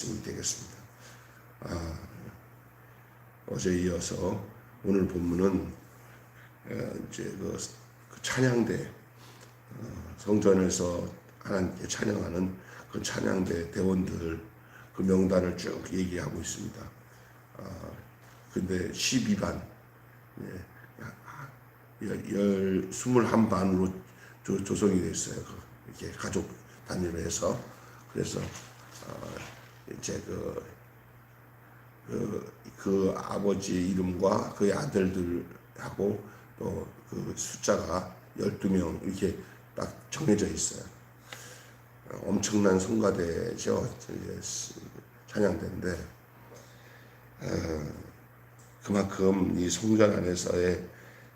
되겠습니다. 어제 이어서 오늘 본문은 이제 그 찬양대 성전에서 하나님께 찬양하는 그 찬양대 대원들 그 명단을 쭉 얘기하고 있습니다. 근데 12반 21반으로 조성이 됐어요. 이렇게 가족 단위로 해서. 그래서 이제 그 아버지 이름과 그의 아들들하고 또 그 숫자가 12명 이렇게 딱 정해져 있어요. 엄청난 성가대죠. 찬양대인데 그만큼 이 성전 안에서의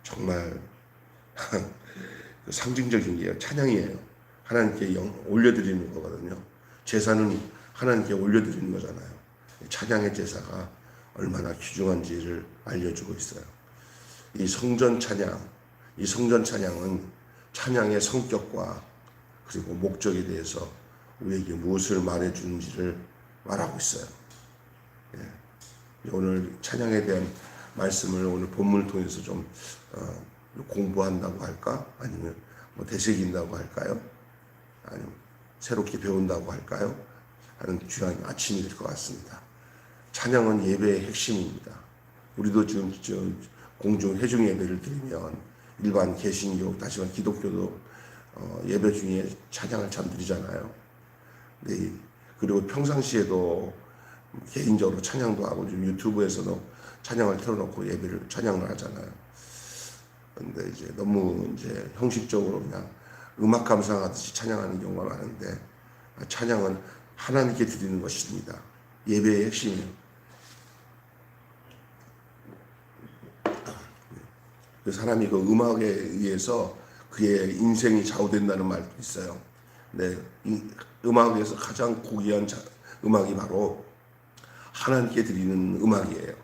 정말 상징적인 게 찬양이에요. 하나님께 올려드리는 거거든요. 제사는 하나님께 올려드리는 거잖아요. 찬양의 제사가 얼마나 귀중한지를 알려주고 있어요. 이 성전 찬양은 찬양의 성격과 그리고 목적에 대해서 우리에게 무엇을 말해주는지를 말하고 있어요. 오늘 찬양에 대한 말씀을 오늘 본문을 통해서 좀 공부한다고 할까? 아니면 되새긴다고 할까요? 아니면 새롭게 배운다고 할까요? 하는 귀한 아침이 될 것 같습니다. 찬양은 예배의 핵심입니다. 우리도 지금 공중 회중 예배를 드리면 일반 개신교, 다시 말해 기독교도 예배 중에 찬양을 참 드리잖아요. 네, 그리고 평상시에도 개인적으로 찬양도 하고 지금 유튜브에서도 찬양을 틀어놓고 예배를 찬양을 하잖아요. 근데 이제 너무 이제 형식적으로 그냥 음악 감상하듯이 찬양하는 경우가 많은데 찬양은 하나님께 드리는 것입니다. 예배의 핵심이에요. 그 사람이 그 음악에 의해서 그의 인생이 좌우된다는 말도 있어요. 네, 음악에서 가장 고귀한 음악이 바로 하나님께 드리는 음악이에요.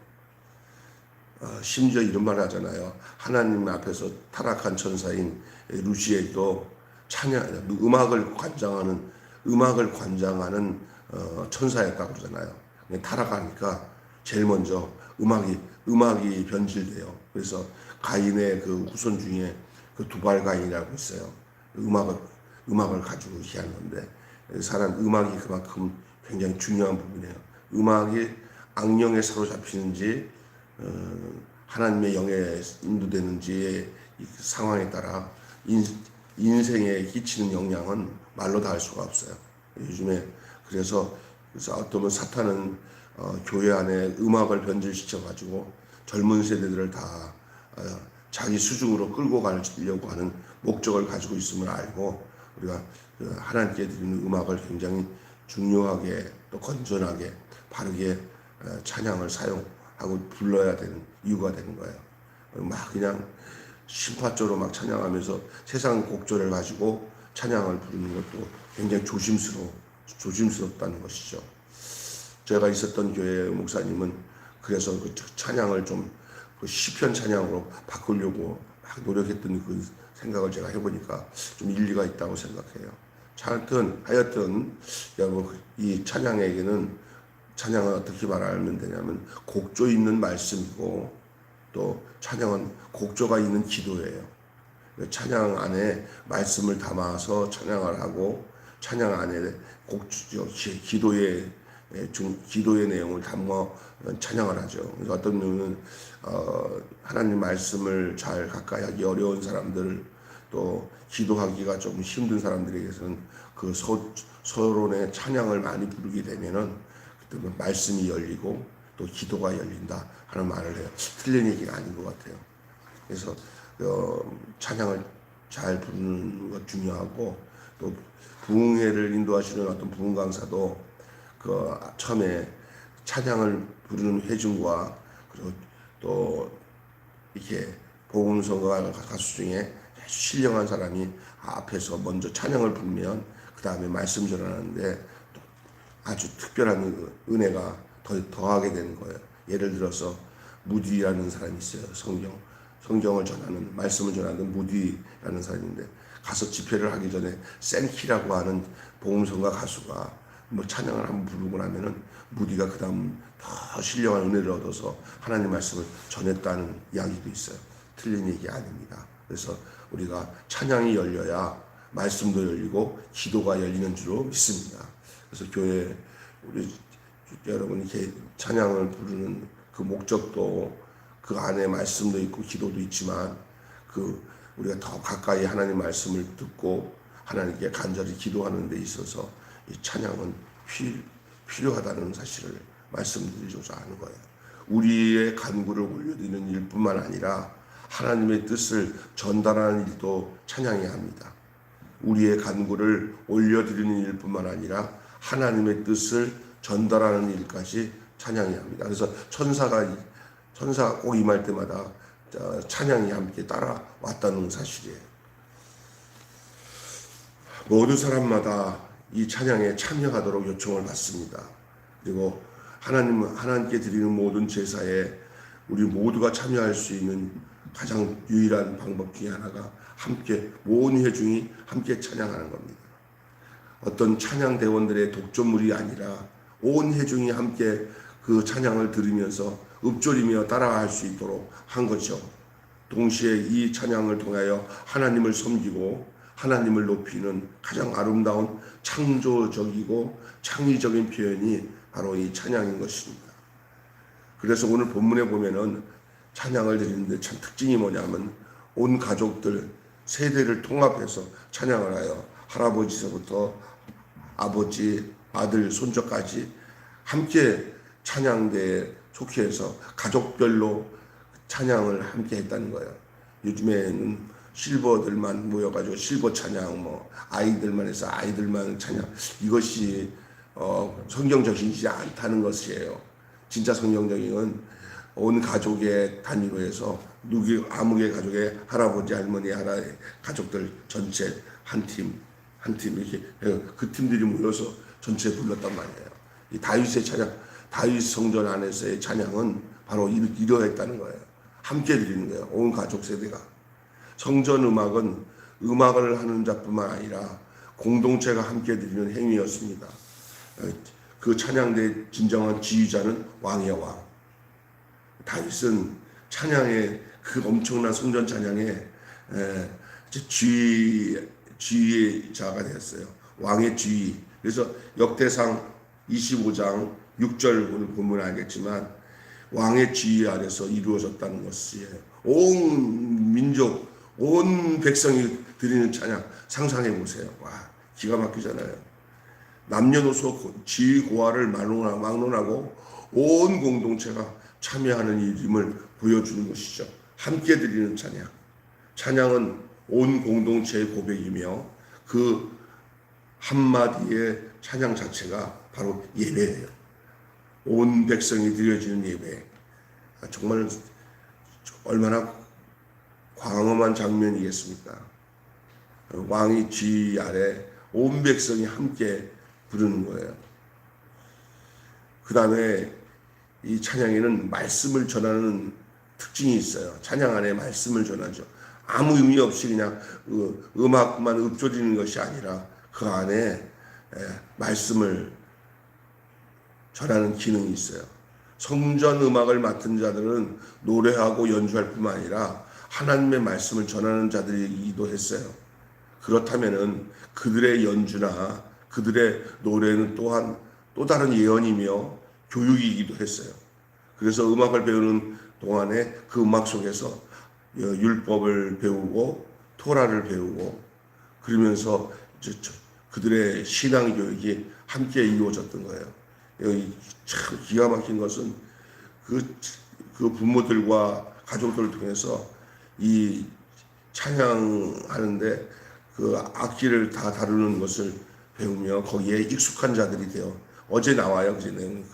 심지어 이런 말 하잖아요. 하나님 앞에서 타락한 천사인 루시엘도 음악을 관장하는 천사였다고 그러잖아요. 타락하니까 제일 먼저 음악이 변질돼요. 그래서 가인의 그 후손 중에 그 두발 가인이라고 있어요. 음악을 가지고 이렇게 하는 건데 음악이 그만큼 굉장히 중요한 부분이에요. 음악이 악령에 사로잡히는지 하나님의 영에 인도되는지의 상황에 따라 인생에 끼치는 영향은 말로 다 할 수가 없어요. 요즘에 그래서 어쩌면 사탄은 교회 안에 음악을 변질시켜가지고 젊은 세대들을 다 자기 수중으로 끌고 가려고 하는 목적을 가지고 있음을 알고 우리가 하나님께 드리는 음악을 굉장히 중요하게 또 건전하게 바르게 찬양을 사용하고 불러야 되는 이유가 되는 거예요. 막 그냥 심파조로 막 찬양하면서 세상 곡조를 가지고 찬양을 부르는 것도 굉장히 조심스럽다는 것이죠. 제가 있었던 교회 목사님은 그래서 그 찬양을 좀 그 시편 찬양으로 바꾸려고 막 노력했던 그 생각을 제가 해보니까 좀 일리가 있다고 생각해요. 하여튼 여러분 이 찬양은 어떻게 말하면 되냐면 곡조 있는 말씀이고 또 찬양은 곡조가 있는 기도예요. 찬양 안에 말씀을 담아서 찬양을 하고 찬양 안에 기도의 내용을 담아 찬양을 하죠. 그래서 어떤 분은 하나님 말씀을 잘 가까이 하기 어려운 사람들 또 기도하기가 좀 힘든 사람들에게서는 그 서론의 찬양을 많이 부르게 되면은 그때 말씀이 열리고 또 기도가 열린다 하는 말을 해요. 틀린 얘기가 아닌 것 같아요. 그래서 찬양을 잘 부르는 것 중요하고 또 부흥회를 인도하시는 어떤 부흥 강사도 그 처음에 찬양을 부르는 회중과 그리고 또 이렇게 복음성가 가수 중에 신령한 사람이 앞에서 먼저 찬양을 부르면 그 다음에 말씀 전하는데 아주 특별한 은혜가 더하게 되는 거예요. 예를 들어서 무디라는 사람이 있어요. 성경을 전하는 말씀을 전하는 무디라는 사람인데 가서 집회를 하기 전에 센키라고 하는 복음성가 가수가 뭐 찬양을 한번 부르고 나면은 무디가 그 다음 더 신령한 은혜를 얻어서 하나님 말씀을 전했다는 이야기도 있어요. 틀린 얘기 아닙니다. 그래서 우리가 찬양이 열려야 말씀도 열리고 기도가 열리는 줄로 믿습니다. 그래서 교회 우리 여러분이 이렇게 찬양을 부르는 그 목적도 그 안에 말씀도 있고 기도도 있지만 그 우리가 더 가까이 하나님 말씀을 듣고 하나님께 간절히 기도하는 데 있어서 이 찬양은 필요하다는 사실을 말씀드리고자 하는 거예요. 우리의 간구를 올려드리는 일뿐만 아니라 하나님의 뜻을 전달하는 일도 찬양해야 합니다. 우리의 간구를 올려드리는 일뿐만 아니라 하나님의 뜻을 전달하는 일까지 찬양해야 합니다. 그래서 천사가 꼭 임할 때마다 찬양이 함께 따라왔다는 사실이에요. 모든 사람마다 이 찬양에 참여하도록 요청을 받습니다. 그리고 하나님께 드리는 모든 제사에 우리 모두가 참여할 수 있는 가장 유일한 방법 중에 하나가 함께 온 회중이 함께 찬양하는 겁니다. 어떤 찬양 대원들의 독점물이 아니라 온 회중이 함께 그 찬양을 들으면서 읊조리며 따라할 수 있도록 한 거죠. 동시에 이 찬양을 통하여 하나님을 섬기고 하나님을 높이는 가장 아름다운 창조적이고 창의적인 표현이 바로 이 찬양인 것입니다. 그래서 오늘 본문에 보면은 찬양을 드리는데 참 특징이 뭐냐면 온 가족들 세대를 통합해서 찬양을 하여 할아버지서부터 아버지, 아들, 손자까지 함께 찬양대에 속해 해서 가족별로 찬양을 함께 했다는 거예요. 요즘에는 실버들만 모여가지고 실버 찬양, 아이들만 해서 아이들만 찬양, 이것이 성경적이지 않다는 것이에요. 진짜 성경적인 건 온 가족의 단위로 해서 아무개 가족의 할아버지, 할머니, 가족들 전체 한 팀 이렇게 그 팀들이 모여서 전체 불렀단 말이에요. 이 다윗의 찬양, 다윗 성전 안에서의 찬양은 바로 이러했다는 거예요. 함께 드리는 거예요. 온 가족 세대가. 성전 음악은 음악을 하는 자뿐만 아니라 공동체가 함께 드리는 행위였습니다. 그 찬양대의 진정한 지휘자는 왕이야, 왕. 다윗은 찬양의 그 엄청난 성전 찬양의 지휘자가 되었어요. 왕의 지휘. 그래서 역대상 25장 6절 오늘 보면 알겠지만 왕의 지휘 아래서 이루어졌다는 것이에요. 온 민족, 온 백성이 드리는 찬양 상상해 보세요. 와, 기가 막히잖아요. 남녀노소 지휘 고하를 막론하고 온 공동체가 참여하는 일임을 보여주는 것이죠. 함께 드리는 찬양. 찬양은 온 공동체의 고백이며 그 한마디의 찬양 자체가 바로 예배예요. 온 백성이 드려지는 예배. 정말 얼마나 광엄한 장면이겠습니까? 왕이 지휘 아래 온 백성이 함께 부르는 거예요. 그 다음에 이 찬양에는 말씀을 전하는 특징이 있어요. 찬양 안에 말씀을 전하죠. 아무 의미 없이 그냥 음악만 읊조리는 것이 아니라 그 안에 말씀을 전하는 기능이 있어요. 성전 음악을 맡은 자들은 노래하고 연주할 뿐만 아니라 하나님의 말씀을 전하는 자들이기도 했어요. 그렇다면은 그들의 연주나 그들의 노래는 또한 또 다른 예언이며 교육이기도 했어요. 그래서 음악을 배우는 동안에 그 음악 속에서 율법을 배우고 토라를 배우고 그러면서 그들의 신앙 교육이 함께 이루어졌던 거예요. 여기 참 기가 막힌 것은 그 부모들과 가족들을 통해서 이 찬양하는데 그 악기를 다 다루는 것을 배우며 거기에 익숙한 자들이 되어 어제 나와요. 그 내용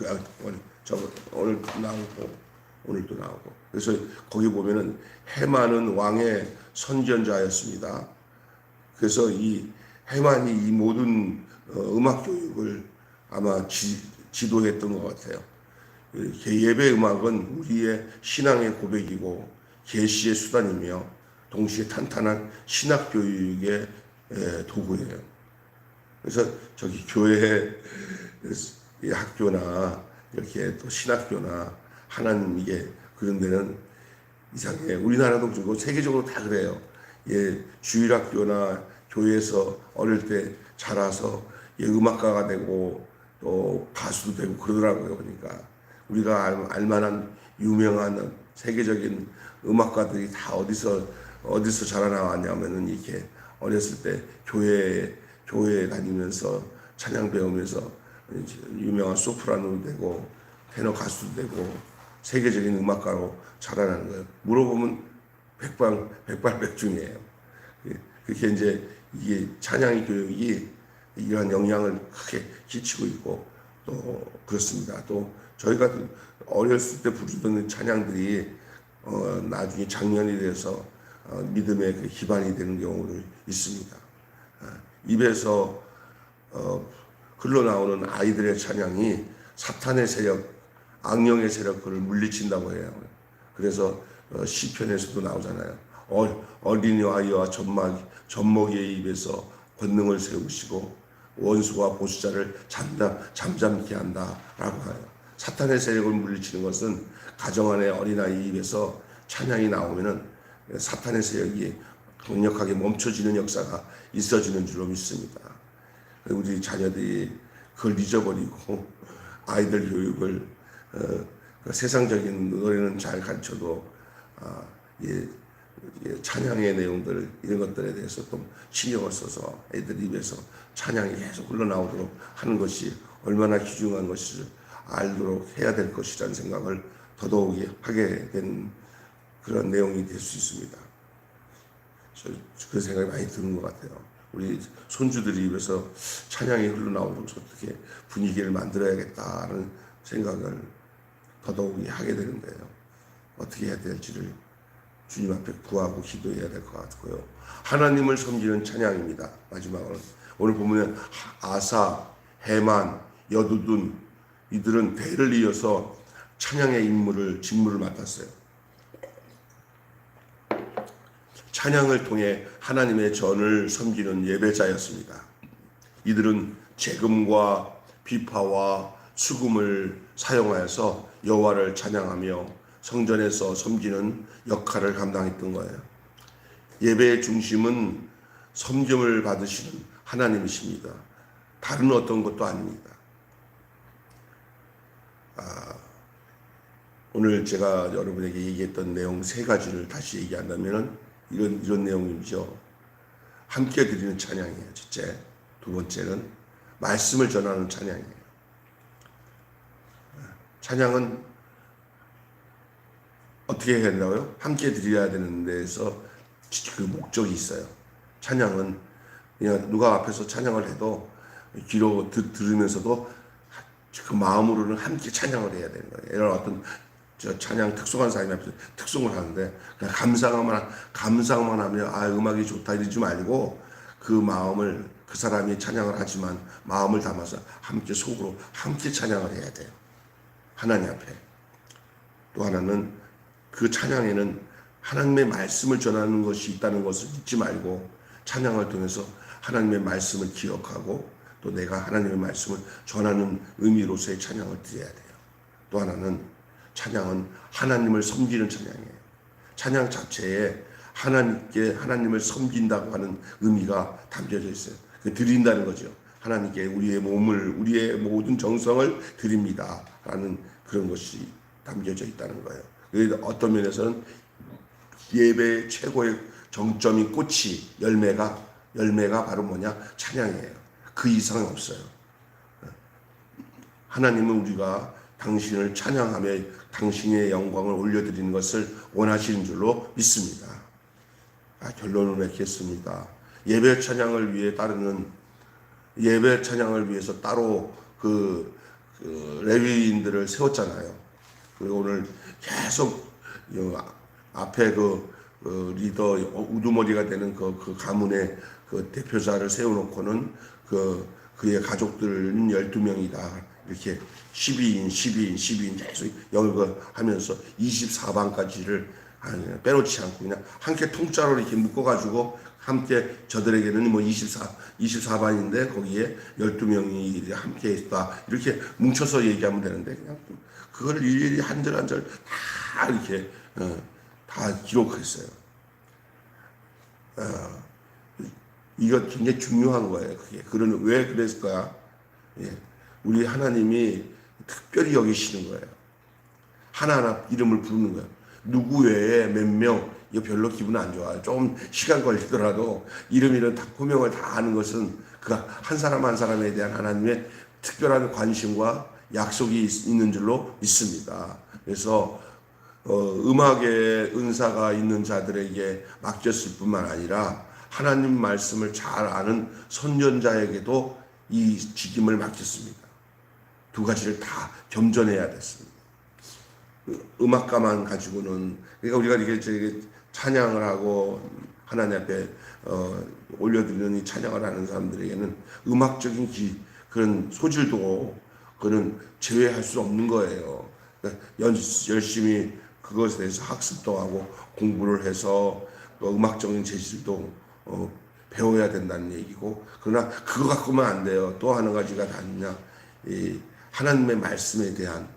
오늘도 나오고 그래서 거기 보면은 해만은 왕의 선견자였습니다. 그래서 이 해만이 이 모든 음악 교육을 아마 지도했던 것 같아요. 예배 음악은 우리의 신앙의 고백이고 계시의 수단이며 동시에 탄탄한 신학 교육의 도구예요. 그래서 저기 교회 이 학교나 이렇게 또 신학교나 하나님 이게 그런 데는 이상해. 우리나라도 그리고 세계적으로 다 그래요. 예, 주일학교나 교회에서 어릴 때 자라서 예, 음악가가 되고 또 가수도 되고 그러더라고요. 그러니까 우리가 알만한 유명한 세계적인 음악가들이 다 어디서 자라나왔냐면은 이렇게 어렸을 때 교회에 다니면서 찬양 배우면서 유명한 소프라노도 되고 테너 가수도 되고 세계적인 음악가로 자라나는 거예요. 물어보면 백발백중이에요. 그렇게 이제 이게 찬양 교육이 이러한 영향을 크게 끼치고 있고 또 그렇습니다. 또 저희가 어렸을 때 부르던 찬양들이 나중에 장년이 돼서 믿음의 그 기반이 되는 경우도 있습니다. 입에서 흘러나오는 아이들의 찬양이 사탄의 세력, 악령의 세력을 물리친다고 해요. 그래서 시편에서도 나오잖아요. 어린이 아이와 젖먹이의 입에서 권능을 세우시고 원수와 보수자를 잠잠케 한다라고 해요. 사탄의 세력을 물리치는 것은 가정 안의 어린아이 입에서 찬양이 나오면은 사탄의 세력이 강력하게 멈춰지는 역사가 있어지는 줄로 믿습니다. 우리 자녀들이 그걸 잊어버리고 아이들 교육을 세상적인 노래는 잘 가르쳐도 찬양의 내용들 이런 것들에 대해서 좀 신경을 써서 애들 입에서 찬양이 계속 흘러나오도록 하는 것이 얼마나 귀중한 것을 알도록 해야 될 것이라는 생각을 더더욱이 하게 된 그런 내용이 될 수 있습니다. 그 생각이 많이 드는 것 같아요. 우리 손주들이 입에서 찬양이 흘러나오도록 어떻게 분위기를 만들어야겠다는 생각을 더더욱이 하게 되는 거예요. 어떻게 해야 될지를 주님 앞에 구하고 기도해야 될 것 같고요. 하나님을 섬기는 찬양입니다. 마지막으로 오늘 보면 아사, 헤만, 여두둔 이들은 대를 이어서 찬양의 직무를 맡았어요. 찬양을 통해 하나님의 전을 섬기는 예배자였습니다. 이들은 재금과 비파와 수금을 사용하여서 여호와를 찬양하며 성전에서 섬기는 역할을 감당했던 거예요. 예배의 중심은 섬김을 받으시는 하나님이십니다. 다른 어떤 것도 아닙니다. 오늘 제가 여러분에게 얘기했던 내용 세 가지를 다시 얘기한다면 이런 내용이죠. 함께 드리는 찬양이에요. 첫째. 두 번째는 말씀을 전하는 찬양이에요. 찬양은 어떻게 해야 된다고요? 함께 드려야 되는 데에서 그 목적이 있어요. 찬양은 그냥 누가 앞에서 찬양을 해도 귀로 들으면서도 그 마음으로는 함께 찬양을 해야 되는 거예요. 이런 어떤 찬양 특송한 사람이 앞에서 특송을 하는데 그냥 감상만 하면 음악이 좋다 이러지 말고 그 마음을 그 사람이 찬양을 하지만 마음을 담아서 함께 속으로 함께 찬양을 해야 돼요. 하나님 앞에. 또 하나는 그 찬양에는 하나님의 말씀을 전하는 것이 있다는 것을 잊지 말고 찬양을 통해서 하나님의 말씀을 기억하고 또 내가 하나님의 말씀을 전하는 의미로서의 찬양을 드려야 돼요. 또 하나는 찬양은 하나님을 섬기는 찬양이에요. 찬양 자체에 하나님을 섬긴다고 하는 의미가 담겨져 있어요. 드린다는 거죠. 하나님께 우리의 몸을, 우리의 모든 정성을 드립니다. 라는 그런 것이 담겨져 있다는 거예요. 어떤 면에서는 예배의 최고의 정점인 꽃이 열매가 바로 뭐냐? 찬양이에요. 그 이상은 없어요. 하나님은 우리가 당신을 찬양하며 당신의 영광을 올려드리는 것을 원하시는 줄로 믿습니다. 결론을 맺겠습니다. 예배 찬양을 위해서 따로 레위인들을 세웠잖아요. 그리고 오늘 계속 앞에 리더 우두머리가 되는 그 가문의 그 대표자를 세워놓고는 그의 가족들은 12명이다. 이렇게 12인 계속 연구하면서 24방까지를 빼놓지 않고 그냥 함께 통짜로 이렇게 묶어가지고 함께 저들에게는 뭐 24반인데 거기에 12명이 함께 있다. 이렇게 뭉쳐서 얘기하면 되는데 그냥 그걸 일일이 한 절 한 절 다 이렇게 다 기록했어요. 이거 굉장히 중요한 거예요. 그게. 왜 그랬을까? 예. 우리 하나님이 특별히 여기시는 거예요. 하나하나 이름을 부르는 거예요. 누구 외에 몇 명, 이거 별로 기분 안 좋아요. 좀 시간 걸리더라도 이름 다 호명을 다 하는 것은 그 한 사람 한 사람에 대한 하나님의 특별한 관심과 약속이 있는 줄로 믿습니다. 그래서 음악의 은사가 있는 자들에게 맡겼을 뿐만 아니라 하나님 말씀을 잘 아는 선전자에게도 이 직임을 맡겼습니다. 두 가지를 다 겸전해야 됐습니다. 음악가만 가지고는, 그러니까 우리가 이게 찬양을 하고 하나님 앞에 올려드리는 이 찬양을 하는 사람들에게는 음악적인 그런 소질도 그는 제외할 수 없는 거예요. 그러니까 열심히 그것에 대해서 학습도 하고 공부를 해서 또 음악적인 재질도 배워야 된다는 얘기고, 그러나 그거 갖고만 안 돼요. 또 하나 가지가 다 있냐, 이 하나님의 말씀에 대한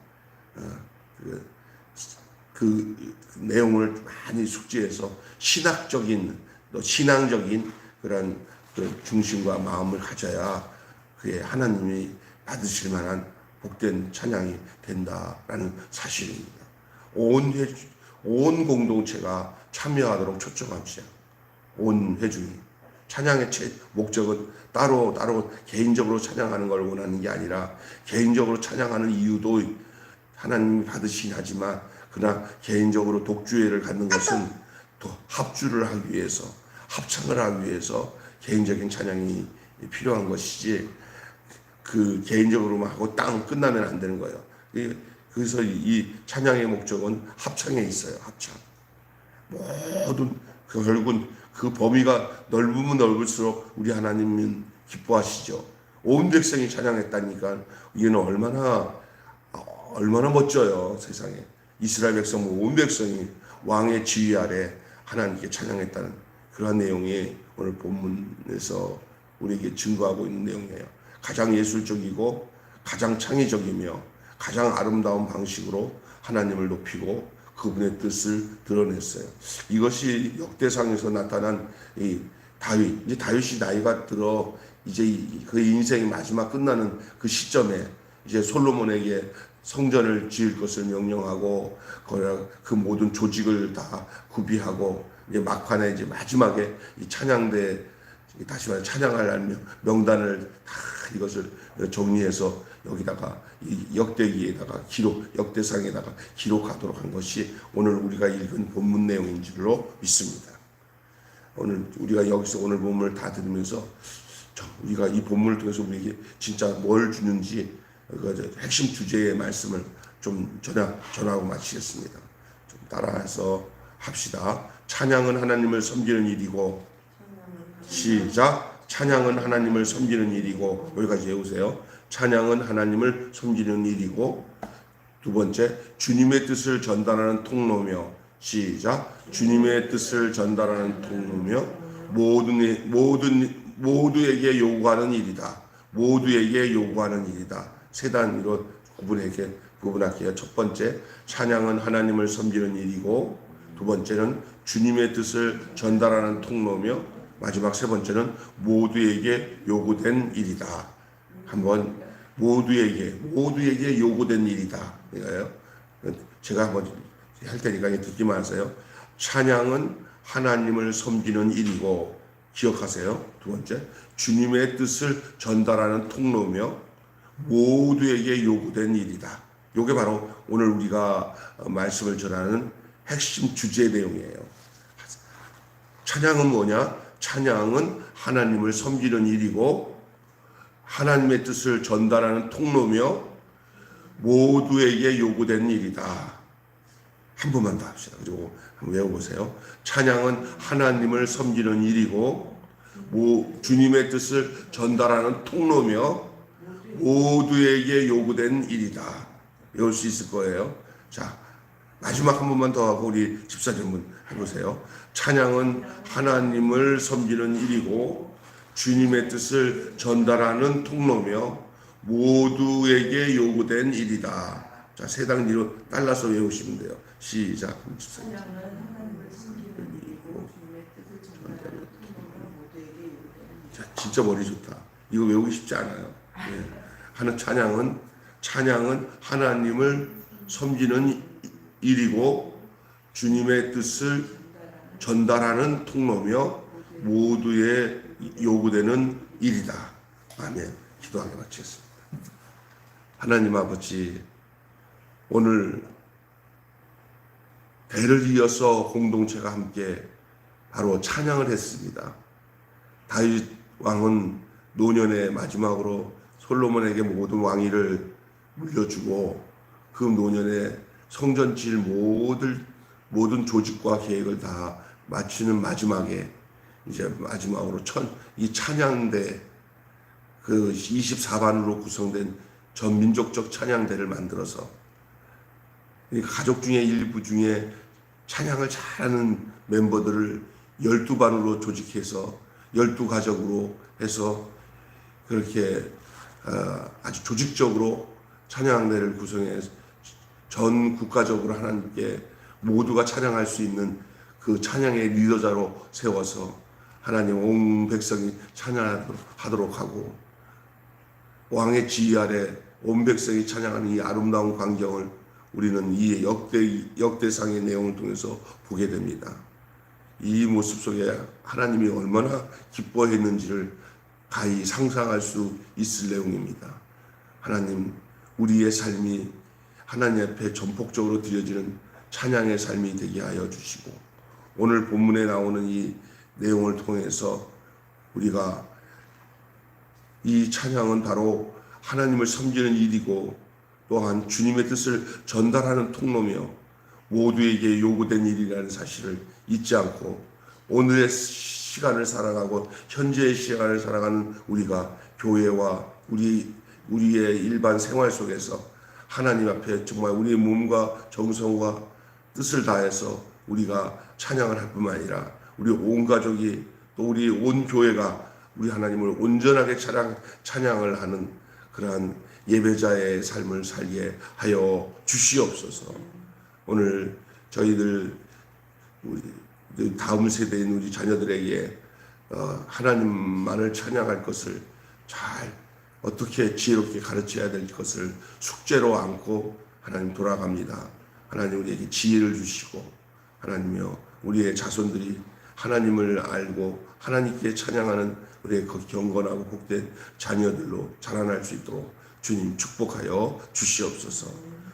그 내용을 많이 숙지해서 신학적인 또 신앙적인 그런 중심과 마음을 가져야 그게 하나님이 받으실 만한 복된 찬양이 된다라는 사실입니다. 온 공동체가 참여하도록 초청합시다. 온 회중이. 찬양의 목적은 따로 개인적으로 찬양하는 걸 원하는 게 아니라, 개인적으로 찬양하는 이유도 하나님이 받으시긴 하지만 그러나 개인적으로 독주회를 갖는 것은 또 합주를 하기 위해서, 합창을 하기 위해서 개인적인 찬양이 필요한 것이지, 그 개인적으로만 하고 땅 끝나면 안 되는 거예요. 그래서 이 찬양의 목적은 합창에 있어요. 합창. 모든 결국은 그 범위가 넓으면 넓을수록 우리 하나님은 기뻐하시죠. 온 백성이 찬양했다니까 이게는 얼마나 멋져요. 세상에 이스라엘 백성 온 백성이 왕의 지휘 아래 하나님께 찬양했다는 그러한 내용이 오늘 본문에서 우리에게 증거하고 있는 내용이에요. 가장 예술적이고 가장 창의적이며 가장 아름다운 방식으로 하나님을 높이고 그분의 뜻을 드러냈어요. 이것이 역대상에서 나타난 이 다윗. 이제 다윗이 나이가 들어 이제 그 인생이 마지막 끝나는 그 시점에 이제 솔로몬에게 성전을 지을 것을 명령하고 그 모든 조직을 다 구비하고 이제 막판에 이제 마지막에 이 찬양대, 다시 말해 찬양할 명단을 다 이것을 정리해서 여기다가 이 역대기에다가 역대상에다가 기록하도록 한 것이 오늘 우리가 읽은 본문 내용인 줄로 믿습니다. 오늘 우리가 여기서 오늘 본문을 다 들으면서 우리가 이 본문을 통해서 우리에게 진짜 뭘 주는지 그 핵심 주제의 말씀을 좀 전하고 마치겠습니다. 좀 따라해서 합시다. 찬양은 하나님을 섬기는 일이고, 시작. 찬양은 하나님을 섬기는 일이고, 여기까지 외우세요. 찬양은 하나님을 섬기는 일이고, 두 번째, 주님의 뜻을 전달하는 통로며, 시작. 주님의 뜻을 전달하는 통로며 모두에게 요구하는 일이다. 모두에게 요구하는 일이다. 세 단위로 구분할게요. 첫 번째, 찬양은 하나님을 섬기는 일이고, 두 번째는 주님의 뜻을 전달하는 통로며, 마지막 세 번째는 모두에게 요구된 일이다. 한번 모두에게 요구된 일이다. 이거예요. 제가 한번 할 테니까 듣기만 하세요. 찬양은 하나님을 섬기는 일이고, 기억하세요. 두 번째, 주님의 뜻을 전달하는 통로며 모두에게 요구된 일이다. 이게 바로 오늘 우리가 말씀을 전하는 핵심 주제 내용이에요. 찬양은 뭐냐? 찬양은 하나님을 섬기는 일이고, 하나님의 뜻을 전달하는 통로며 모두에게 요구된 일이다. 한 번만 더 합시다. 그리고 한번 외워보세요. 찬양은 하나님을 섬기는 일이고, 주님의 뜻을 전달하는 통로며 모두에게 요구된 일이다. 외울 수 있을 거예요. 자, 마지막 한 번만 더 하고 우리 집사님 한번 해보세요. 찬양은 하나님을 섬기는 일이고 주님의 뜻을 전달하는 통로며 모두에게 요구된 일이다. 자, 세 단위로 잘라서 외우시면 돼요. 시작. 집사님. 찬양은 하나님을 섬기는 일이고 주님의 뜻을 전달하는 통로며 모두에게 요구되는 자, 진짜 머리 좋다. 이거 외우기 쉽지 않아요. 예. 하는 찬양은 하나님을 섬기는 일이고 주님의 뜻을 전달하는 통로며 모두의 요구되는 일이다. 아멘. 기도하게 마치겠습니다. 하나님 아버지, 오늘 대를 이어서 공동체가 함께 바로 찬양을 했습니다. 다윗 왕은 노년의 마지막으로 솔로몬에게 모든 왕위를 물려주고 그 노년에 성전 질 모든 조직과 계획을 다 마치는 마지막에 이제 마지막으로 이 찬양대 그 24반으로 구성된 전민족적 찬양대를 만들어서 가족 중에 일부 중에 찬양을 잘하는 멤버들을 12반으로 조직해서 12가족으로 해서 그렇게 아주 조직적으로 찬양대를 구성해 전 국가적으로 하나님께 모두가 찬양할 수 있는 그 찬양의 리더자로 세워서 하나님 온 백성이 찬양하도록 하고 왕의 지휘 아래 온 백성이 찬양하는 이 아름다운 광경을 우리는 이 역대상의 내용을 통해서 보게 됩니다. 이 모습 속에 하나님이 얼마나 기뻐했는지를 가히 상상할 수 있을 내용입니다. 하나님, 우리의 삶이 하나님 앞에 전폭적으로 드려지는 찬양의 삶이 되게 하여 주시고 오늘 본문에 나오는 이 내용을 통해서 우리가 이 찬양은 바로 하나님을 섬기는 일이고 또한 주님의 뜻을 전달하는 통로며 모두에게 요구된 일이라는 사실을 잊지 않고 오늘의 시간을 살아가고 현재의 시간을 살아가는 우리가 교회와 우리의 일반 생활 속에서 하나님 앞에 정말 우리의 몸과 정성과 뜻을 다해서 우리가 찬양을 할 뿐만 아니라 우리 온 가족이 또 우리 온 교회가 우리 하나님을 온전하게 찬양을 하는 그러한 예배자의 삶을 살게 하여 주시옵소서. 오늘 저희들 우리 다음 세대인 우리 자녀들에게 하나님만을 찬양할 것을 잘 어떻게 지혜롭게 가르쳐야 될 것을 숙제로 안고 하나님 돌아갑니다. 하나님 우리에게 지혜를 주시고 하나님이여 우리의 자손들이 하나님을 알고 하나님께 찬양하는 우리의 경건하고 복된 자녀들로 자라날 수 있도록 주님 축복하여 주시옵소서.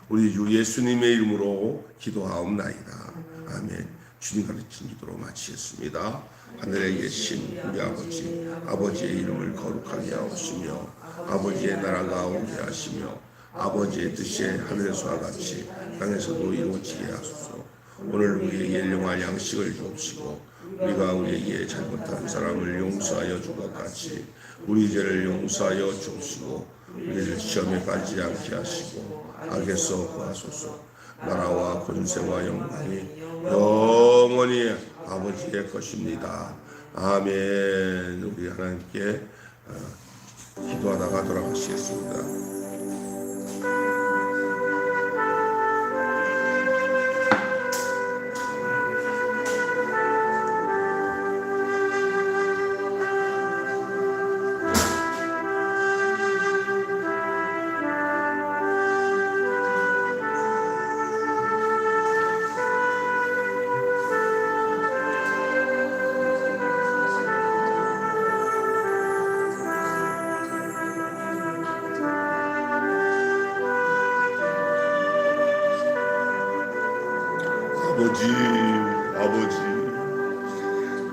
우리 주 예수님의 이름으로 기도하옵나이다. 아멘. 주님 가르친 기도로 마치겠습니다. 하늘에 계신 우리 아버지의 이름을 거룩하게 하옵시며 아버지의 나라가 오게 하시며 아버지의 뜻이 하늘에서와 같이 땅에서도 이루어지게 하소서. 오늘 우리에게 일용할 양식을 주옵시고 우리가 우리에게 잘못한 사람을 용서하여 준 것 같이 우리 죄를 용서하여 주옵시고 우리를 시험에 빠지지 않게 하시고 악에서 구하소서. 나라와 권세와 영광이 영원히 아버지의 것입니다. 아멘. 우리 하나님께 기도하다가 돌아가시겠습니다.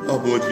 아버지,